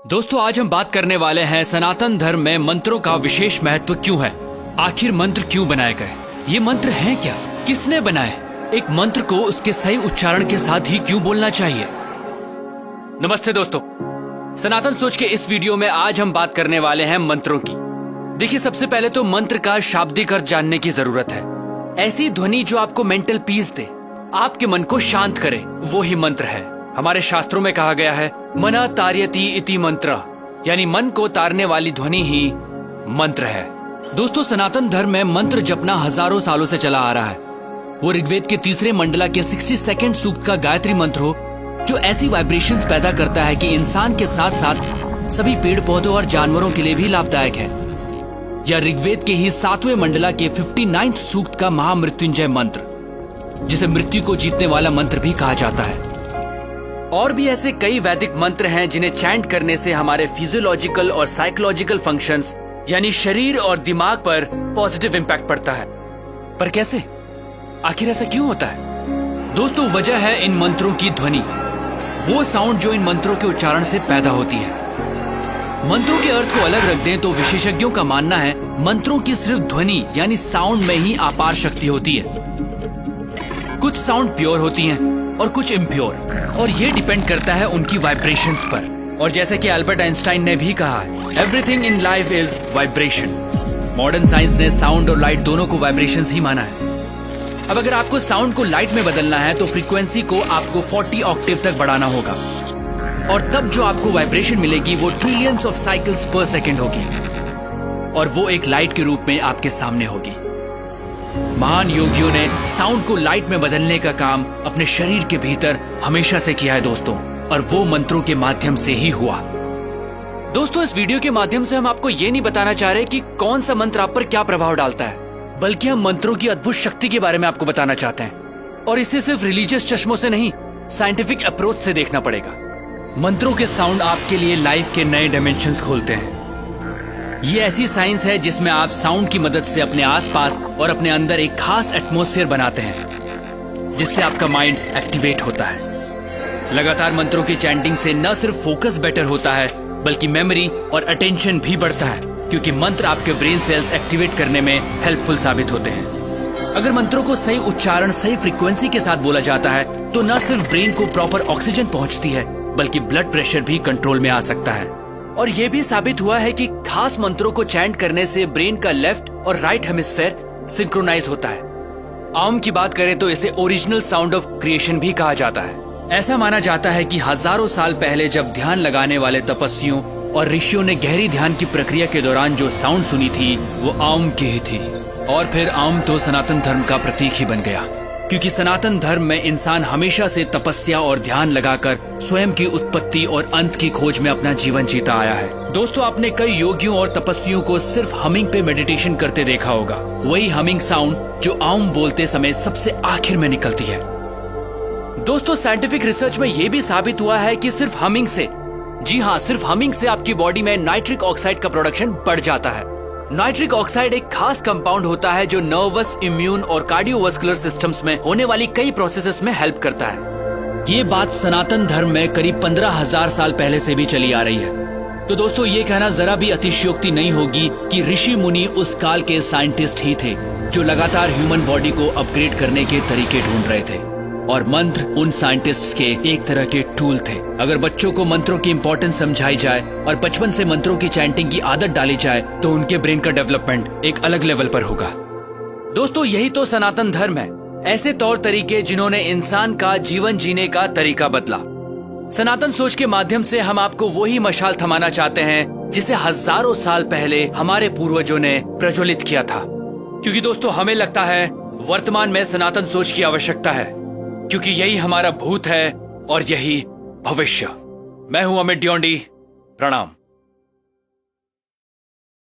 दोस्तों आज हम बात करने वाले हैं सनातन धर्म में मंत्रों का विशेष महत्व क्यों है। आखिर मंत्र क्यों बनाए गए, ये मंत्र हैं क्या, किसने बनाए, एक मंत्र को उसके सही उच्चारण के साथ ही क्यों बोलना चाहिए। नमस्ते दोस्तों, सनातन सोच के इस वीडियो में आज हम बात करने वाले हैं मंत्रों की। देखिए, सबसे पहले तो मंत्र का शाब्दिक अर्थ जानने की जरूरत है। ऐसी ध्वनि जो आपको मेंटल पीस दे, आपके मन को शांत करे, वो ही मंत्र है। हमारे शास्त्रों में कहा गया है मना तार्यति इति मंत्र, यानी मन को तारने वाली ध्वनि ही मंत्र है। दोस्तों, सनातन धर्म में मंत्र जपना हजारों सालों से चला आ रहा है। वो ऋग्वेद के तीसरे मंडला के 62 सूक्त का गायत्री मंत्र हो, जो ऐसी वाइब्रेशंस पैदा करता है कि इंसान के साथ साथ सभी पेड़ पौधों और जानवरों के लिए भी लाभदायक है। या ऋग्वेद के ही 7वें मंडला के 59 सूक्त का महामृत्युंजय मंत्र, जिसे मृत्यु को जीतने वाला मंत्र भी कहा जाता है। और भी ऐसे कई वैदिक मंत्र हैं जिन्हें चैंट करने से हमारे फिजियोलॉजिकल और साइकोलॉजिकल फंक्शंस यानी शरीर और दिमाग पर पॉजिटिव इंपैक्ट पड़ता है। पर कैसे, आखिर ऐसा क्यों होता है? दोस्तों, वजह है इन मंत्रों की ध्वनि, वो साउंड जो इन मंत्रों के उच्चारण से पैदा होती है। मंत्रों के अर्थ को अलग रख दें तो विशेषज्ञों का मानना है मंत्रों की सिर्फ ध्वनि यानी साउंड में ही अपार शक्ति होती है। कुछ साउंड प्योर होती हैं और कुछ इम्प्योर, और ये डिपेंड करता है उनकी वाइब्रेशंस पर। और जैसे कि अल्बर्ट आइंस्टाइन ने भी कहा है, everything in life is vibration. Modern science ने साउंड और लाइट दोनों को वाइब्रेशंस ही माना है। अब अगर आपको साउंड को लाइट में बदलना है तो फ्रीक्वेंसी को आपको 40 ऑक्टेव तक बढ़ाना होगा, और तब जो आपको वाइब्रेशन मिलेगी वो ट्रिलियंस ऑफ साइकिल्स पर सेकेंड होगी, और वो एक लाइट के रूप में आपके सामने होगी। महान योगियों ने साउंड को लाइट में बदलने का काम अपने शरीर के भीतर हमेशा से किया है दोस्तों, और वो मंत्रों के माध्यम से ही हुआ। दोस्तों, इस वीडियो के माध्यम से हम आपको ये नहीं बताना चाह रहे कि कौन सा मंत्र आप पर क्या प्रभाव डालता है, बल्कि हम मंत्रों की अद्भुत शक्ति के बारे में आपको बताना चाहते हैं। और इसे सिर्फ रिलीजियस चश्मों से नहीं, साइंटिफिक अप्रोच से देखना पड़ेगा। मंत्रों के साउंड आपके लिए लाइफ के नए डायमेंशंस खोलते हैं। ये ऐसी साइंस है जिसमें आप साउंड की मदद से अपने आसपास और अपने अंदर एक खास एटमॉस्फेयर बनाते हैं, जिससे आपका माइंड एक्टिवेट होता है। लगातार मंत्रों की चैंटिंग से न सिर्फ फोकस बेटर होता है, बल्कि मेमोरी और अटेंशन भी बढ़ता है, क्योंकि मंत्र आपके ब्रेन सेल्स एक्टिवेट करने में हेल्पफुल साबित होते हैं। अगर मंत्रों को सही उच्चारण, सही फ्रीक्वेंसी के साथ बोला जाता है तो न सिर्फ ब्रेन को प्रॉपर ऑक्सीजन पहुंचती है, बल्कि ब्लड प्रेशर भी कंट्रोल में आ सकता है। और यह भी साबित हुआ है कि खास मंत्रों को चैंट करने से ब्रेन का लेफ्ट और राइट हेमिस्फेयर सिंक्रोनाइज होता है। आम की बात करें तो इसे ओरिजिनल साउंड ऑफ क्रिएशन भी कहा जाता है। ऐसा माना जाता है कि हजारों साल पहले जब ध्यान लगाने वाले तपस्वियों और ऋषियों ने गहरी ध्यान की प्रक्रिया के दौरान जो साउंड सुनी थी वो आम की ही थी। और फिर आम तो सनातन धर्म का प्रतीक ही बन गया, क्योंकि सनातन धर्म में इंसान हमेशा से तपस्या और ध्यान लगाकर स्वयं की उत्पत्ति और अंत की खोज में अपना जीवन जीता आया है। दोस्तों, आपने कई योगियों और तपस्वियों को सिर्फ हमिंग पे मेडिटेशन करते देखा होगा, वही हमिंग साउंड जो आम बोलते समय सबसे आखिर में निकलती है। दोस्तों, साइंटिफिक रिसर्च में यह भी साबित हुआ है कि सिर्फ हमिंग से, जी हाँ, सिर्फ हमिंग से आपकी बॉडी में नाइट्रिक ऑक्साइड का प्रोडक्शन बढ़ जाता है। नाइट्रिक ऑक्साइड एक खास कंपाउंड होता है जो नर्वस, इम्यून और कार्डियोवास्कुलर सिस्टम्स में होने वाली कई प्रोसेसेस में हेल्प करता है। ये बात सनातन धर्म में करीब 15,000 साल पहले से भी चली आ रही है। तो दोस्तों, ये कहना जरा भी अतिशयोक्ति नहीं होगी कि ऋषि मुनि उस काल के साइंटिस्ट ही थे जो लगातार ह्यूमन बॉडी को अपग्रेड करने के तरीके ढूंढ रहे थे, और मंत्र उन साइंटिस्ट्स के एक तरह के टूल थे। अगर बच्चों को मंत्रों की इंपॉर्टेंस समझाई जाए और बचपन से मंत्रों की चैंटिंग की आदत डाली जाए तो उनके ब्रेन का डेवलपमेंट एक अलग लेवल पर होगा। दोस्तों, यही तो सनातन धर्म है, ऐसे तौर तरीके जिन्होंने इंसान का जीवन जीने का तरीका बदला। सनातन सोच के माध्यम से हम आपको वही मशाल थमाना चाहते हैं जिसे हजारों साल पहले हमारे पूर्वजों ने प्रज्वलित किया था। क्योंकि दोस्तों, हमें लगता है वर्तमान में सनातन सोच की आवश्यकता है, क्योंकि यही हमारा भूत है और यही भविष्य। मैं हूं अमित ड्योंडी, प्रणाम।